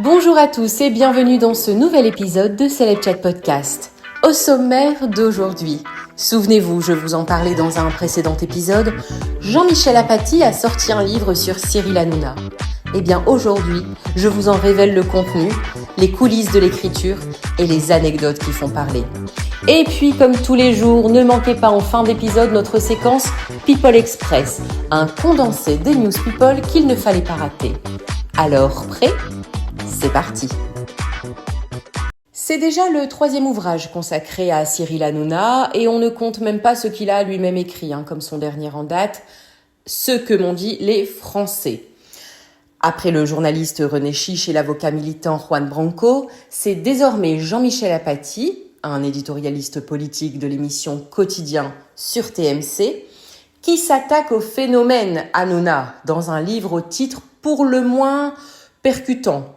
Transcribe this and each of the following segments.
Bonjour à tous et bienvenue dans ce nouvel épisode de Celeb Chat Podcast. Au sommaire d'aujourd'hui, souvenez-vous, je vous en parlais dans un précédent épisode, Jean-Michel Apathy a sorti un livre sur Cyril Hanouna. Eh bien aujourd'hui, je vous en révèle le contenu, les coulisses de l'écriture et les anecdotes qui font parler. Et puis, comme tous les jours, ne manquez pas en fin d'épisode notre séquence People Express, un condensé des news people qu'il ne fallait pas rater. Alors, prêt ? C'est parti. C'est déjà le 3e ouvrage consacré à Cyril Hanouna et on ne compte même pas ce qu'il a lui-même écrit, comme son dernier en date, ce que m'ont dit les Français. Après le journaliste René Chiche et l'avocat militant Juan Branco, c'est désormais Jean-Michel Apathy, un éditorialiste politique de l'émission Quotidien sur TMC, qui s'attaque au phénomène Hanouna dans un livre au titre pour le moins percutant.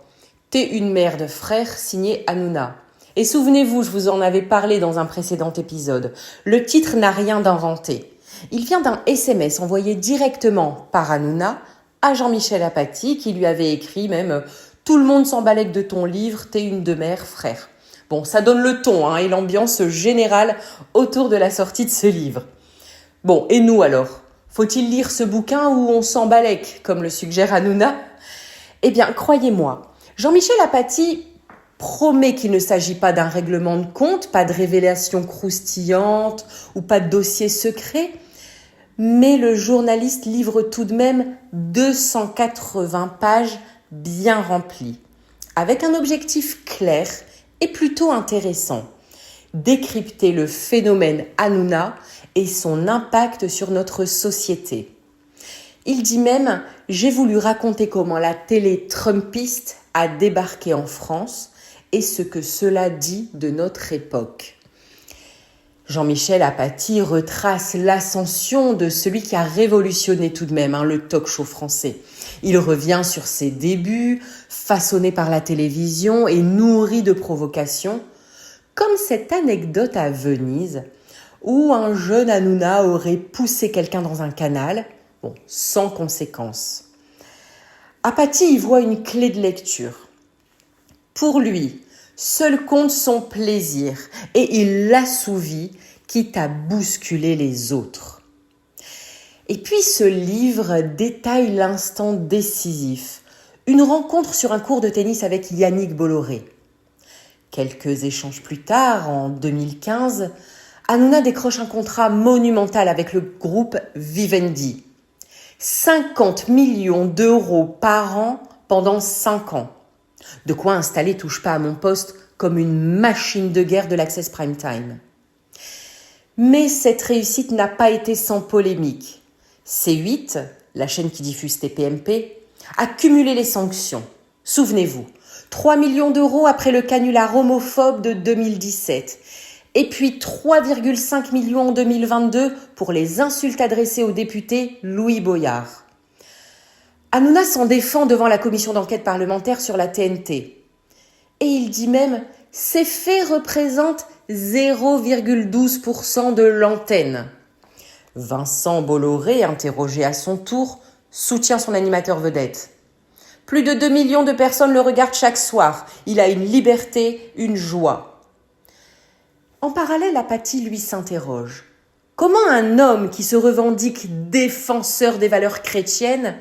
T'es une mère de frère signé Hanouna. Et souvenez-vous, je vous en avais parlé dans un précédent épisode. Le titre n'a rien d'inventé. Il vient d'un SMS envoyé directement par Hanouna à Jean-Michel Apathy qui lui avait écrit même « Tout le monde s'emballait de ton livre, t'es une de mère, frère ». Bon, ça donne le ton et l'ambiance générale autour de la sortie de ce livre. Bon, et nous alors ? Faut-il lire ce bouquin où on s'emballait, comme le suggère Hanouna ? Eh bien, croyez-moi, Jean-Michel Apathy promet qu'il ne s'agit pas d'un règlement de compte, pas de révélation croustillante ou pas de dossier secret, mais le journaliste livre tout de même 280 pages bien remplies, avec un objectif clair et plutôt intéressant. Décrypter le phénomène Hanouna et son impact sur notre société. Il dit même « J'ai voulu raconter comment la télé trumpiste a débarqué en France et ce que cela dit de notre époque ». Jean-Michel Apathy retrace l'ascension de celui qui a révolutionné tout de même le talk-show français. Il revient sur ses débuts, façonnés par la télévision et nourris de provocations, comme cette anecdote à Venise où un jeune Hanouna aurait poussé quelqu'un dans un canal, sans conséquence. Apathy y voit une clé de lecture. Pour lui, seul compte son plaisir et il l'assouvit, quitte à bousculer les autres. Et puis ce livre détaille l'instant décisif, une rencontre sur un court de tennis avec Yannick Bolloré. Quelques échanges plus tard, en 2015, Hanouna décroche un contrat monumental avec le groupe Vivendi. 50 millions d'euros par an pendant 5 ans. De quoi installer Touche pas à mon poste comme une machine de guerre de l'Access Prime Time. Mais cette réussite n'a pas été sans polémique. C8, la chaîne qui diffuse TPMP, a cumulé les sanctions. Souvenez-vous, 3 millions d'euros après le canular homophobe de 2017. Et puis 3,5 millions en 2022 pour les insultes adressées au député Louis Boyard. Hanouna s'en défend devant la commission d'enquête parlementaire sur la TNT. Et il dit même « Ces faits représentent 0,12% de l'antenne ». Vincent Bolloré, interrogé à son tour, soutient son animateur vedette. Plus de 2 millions de personnes le regardent chaque soir. Il a une liberté, une joie. En parallèle, Apathy, lui, s'interroge. Comment un homme qui se revendique défenseur des valeurs chrétiennes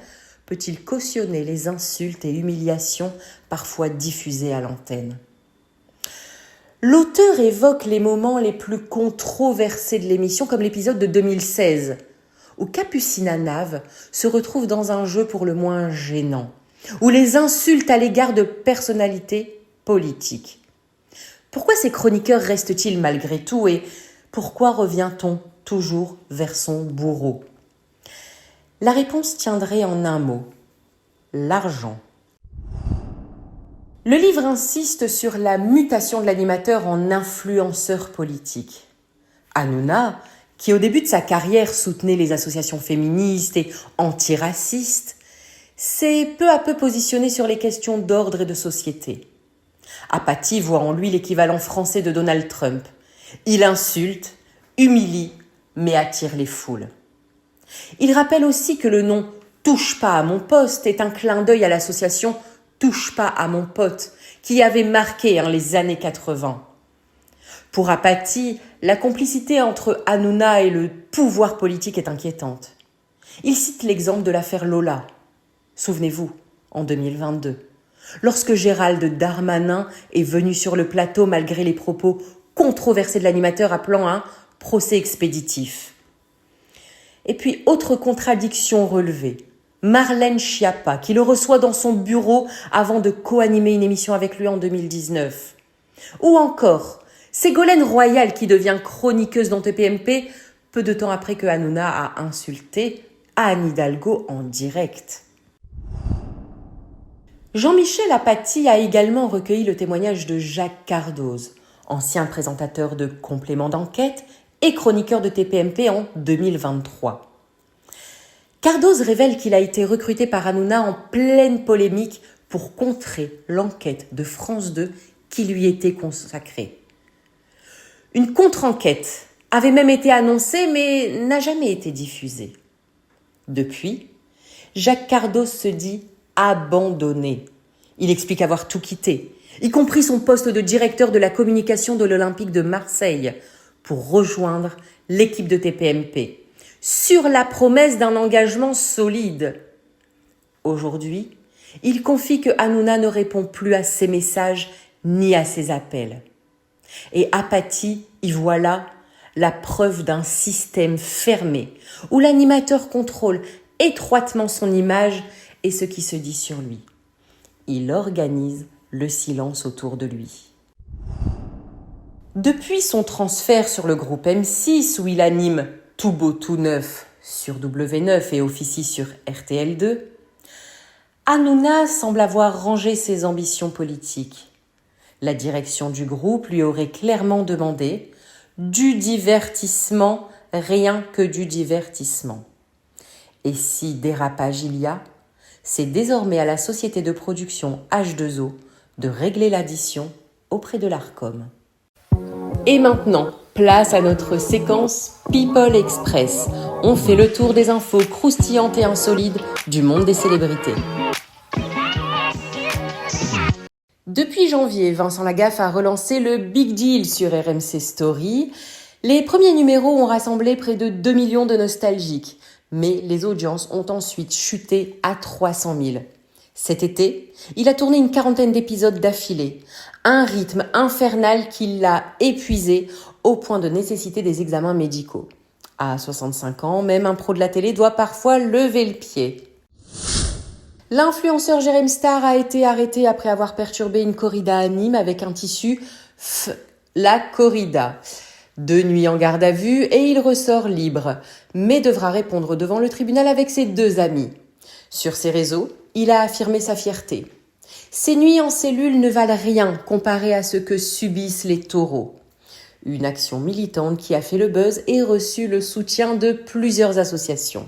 peut-il cautionner les insultes et humiliations parfois diffusées à l'antenne ? L'auteur évoque les moments les plus controversés de l'émission, comme l'épisode de 2016, où Capucine Nave se retrouve dans un jeu pour le moins gênant, où les insultes à l'égard de personnalités politiques. Pourquoi ces chroniqueurs restent-ils malgré tout et pourquoi revient-on toujours vers son bourreau ? La réponse tiendrait en un mot, l'argent. Le livre insiste sur la mutation de l'animateur en influenceur politique. Hanouna, qui au début de sa carrière soutenait les associations féministes et antiracistes, s'est peu à peu positionné sur les questions d'ordre et de société. Apathy voit en lui l'équivalent français de Donald Trump. Il insulte, humilie, mais attire les foules. Il rappelle aussi que le nom « Touche pas à mon poste » est un clin d'œil à l'association touche pas à mon pote qui avait marqué les années 80. Pour Apathy, la complicité entre Hanouna et le pouvoir politique est inquiétante. Il cite l'exemple de l'affaire Lola. Souvenez-vous, en 2022, lorsque Gérald Darmanin est venu sur le plateau malgré les propos controversés de l'animateur appelant un procès expéditif. Et puis, autre contradiction relevée, Marlène Schiappa, qui le reçoit dans son bureau avant de co-animer une émission avec lui en 2019. Ou encore, Ségolène Royal qui devient chroniqueuse dans TPMP peu de temps après que Hanouna a insulté Anne Hidalgo en direct. Jean-Michel Apathy a également recueilli le témoignage de Jacques Cardoz, ancien présentateur de Complément d'enquête et chroniqueur de TPMP en 2023. Cardoz révèle qu'il a été recruté par Hanouna en pleine polémique pour contrer l'enquête de France 2 qui lui était consacrée. Une contre-enquête avait même été annoncée mais n'a jamais été diffusée. Depuis, Jacques Cardoz se dit abandonné. Il explique avoir tout quitté, y compris son poste de directeur de la communication de l'Olympique de Marseille, pour rejoindre l'équipe de TPMP, sur la promesse d'un engagement solide. Aujourd'hui, il confie que Hanouna ne répond plus à ses messages ni à ses appels. Et Apathy y voit là la preuve d'un système fermé, où l'animateur contrôle étroitement son image et ce qui se dit sur lui. Il organise le silence autour de lui. Depuis son transfert sur le groupe M6, où il anime Tout beau tout neuf sur W9 et officie sur RTL2, Hanouna semble avoir rangé ses ambitions politiques. La direction du groupe lui aurait clairement demandé du divertissement, rien que du divertissement. Et si dérapage il y a, c'est désormais à la société de production H2O de régler l'addition auprès de l'Arcom. Et maintenant, place à notre séquence People Express. On fait le tour des infos croustillantes et insolites du monde des célébrités. Depuis janvier, Vincent Lagaffe a relancé le Big Deal sur RMC Story. Les premiers numéros ont rassemblé près de 2 millions de nostalgiques, mais les audiences ont ensuite chuté à 300 000. Cet été, il a tourné une 40aine d'épisodes d'affilée, un rythme infernal qui l'a épuisé au point de nécessiter des examens médicaux. À 65 ans, même un pro de la télé doit parfois lever le pied. L'influenceur Jérém Star a été arrêté après avoir perturbé une corrida à Nîmes avec un tissu la corrida. 2 nuits en garde à vue et il ressort libre, mais devra répondre devant le tribunal avec ses 2 amis. Sur ses réseaux, il a affirmé sa fierté. Ces nuits en cellule ne valent rien comparé à ce que subissent les taureaux. Une action militante qui a fait le buzz et reçu le soutien de plusieurs associations.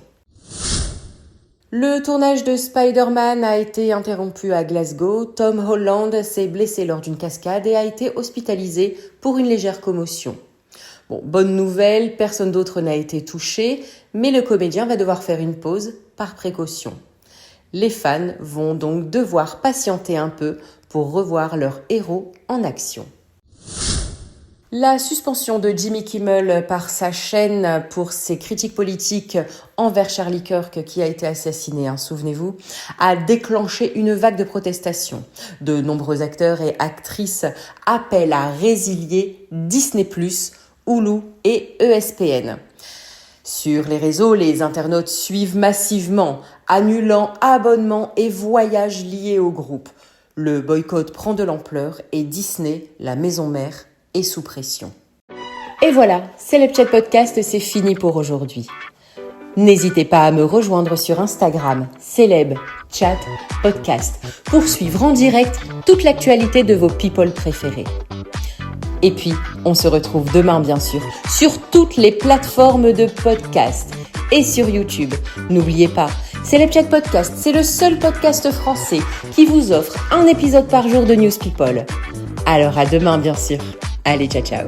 Le tournage de Spider-Man a été interrompu à Glasgow. Tom Holland s'est blessé lors d'une cascade et a été hospitalisé pour une légère commotion. Bonne nouvelle, personne d'autre n'a été touché, mais le comédien va devoir faire une pause par précaution. Les fans vont donc devoir patienter un peu pour revoir leur héros en action. La suspension de Jimmy Kimmel par sa chaîne pour ses critiques politiques envers Charlie Kirk, qui a été assassiné, souvenez-vous, a déclenché une vague de protestations. De nombreux acteurs et actrices appellent à résilier Disney+, Hulu et ESPN. Sur les réseaux, les internautes suivent massivement, annulant abonnements et voyages liés au groupe. Le boycott prend de l'ampleur et Disney, la maison mère, est sous pression. Et voilà, Celeb Chat Podcast, c'est fini pour aujourd'hui. N'hésitez pas à me rejoindre sur Instagram, Celeb Chat Podcast, pour suivre en direct toute l'actualité de vos people préférés. Et puis, on se retrouve demain, bien sûr, sur toutes les plateformes de podcast et sur YouTube. N'oubliez pas, Celeb Chat Podcast, c'est le seul podcast français qui vous offre un épisode par jour de News People. Alors à demain, bien sûr. Allez, ciao, ciao.